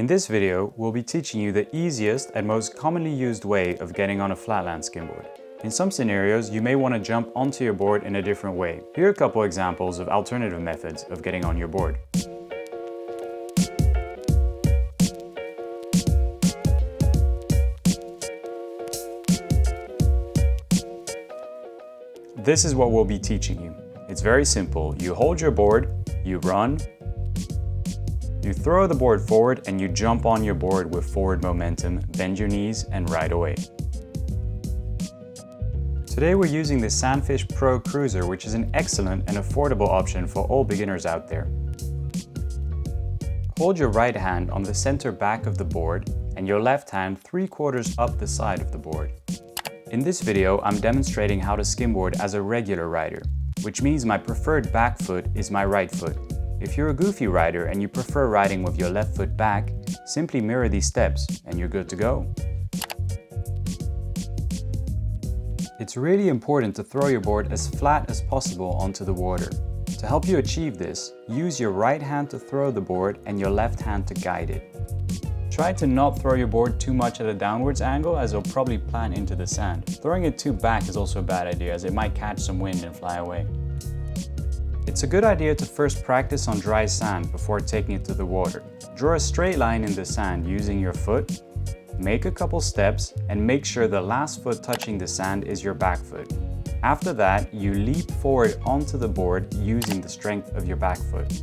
In this video, we'll be teaching you the easiest and most commonly used way of getting on a flatland skimboard. In some scenarios, you may want to jump onto your board in a different way. Here are a couple examples of alternative methods of getting on your board. This is what we'll be teaching you. It's very simple. You hold your board, you run, you throw the board forward and you jump on your board with forward momentum, bend your knees and ride away. Today we're using the Sandfish Pro Cruiser, which is an excellent and affordable option for all beginners out there. Hold your right hand on the center back of the board and your left hand 3/4 up the side of the board. In this video, I'm demonstrating how to skimboard as a regular rider, which means my preferred back foot is my right foot. If you're a goofy rider and you prefer riding with your left foot back, simply mirror these steps and you're good to go. It's really important to throw your board as flat as possible onto the water. To help you achieve this, use your right hand to throw the board and your left hand to guide it. Try to not throw your board too much at a downwards angle, as it'll probably plant into the sand. Throwing it too back is also a bad idea, as it might catch some wind and fly away. It's a good idea to first practice on dry sand before taking it to the water. Draw a straight line in the sand using your foot, make a couple steps, and make sure the last foot touching the sand is your back foot. After that, you leap forward onto the board using the strength of your back foot.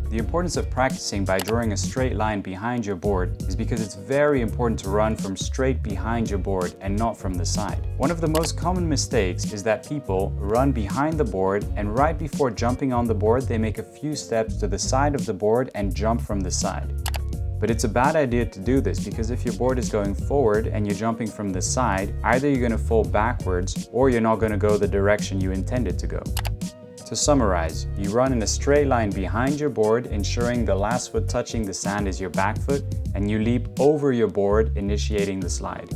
The importance of practicing by drawing a straight line behind your board is because it's very important to run from straight behind your board and not from the side. One of the most common mistakes is that people run behind the board and right before jumping on the board they make a few steps to the side of the board and jump from the side. But it's a bad idea to do this because if your board is going forward and you're jumping from the side, either you're going to fall backwards or you're not going to go the direction you intended to go. To summarize, you run in a straight line behind your board, ensuring the last foot touching the sand is your back foot, and you leap over your board, initiating the slide.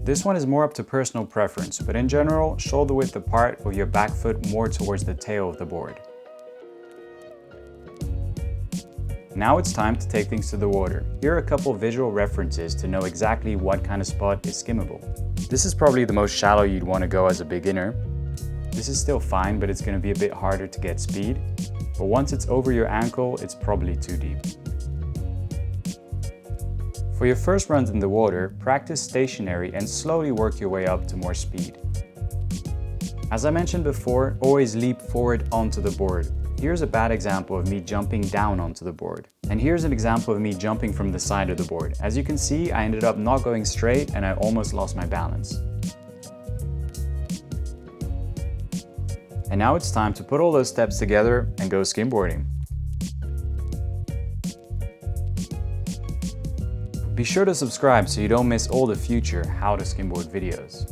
This one is more up to personal preference, but in general, shoulder width apart with your back foot more towards the tail of the board. Now it's time to take things to the water. Here are a couple visual references to know exactly what kind of spot is skimmable. This is probably the most shallow you'd want to go as a beginner. This is still fine, but it's going to be a bit harder to get speed. But once it's over your ankle, it's probably too deep. For your first runs in the water, practice stationary and slowly work your way up to more speed. As I mentioned before, always leap forward onto the board. Here's a bad example of me jumping down onto the board. And here's an example of me jumping from the side of the board. As you can see, I ended up not going straight and I almost lost my balance. And now it's time to put all those steps together and go skimboarding. Be sure to subscribe so you don't miss all the future How to Skimboard videos.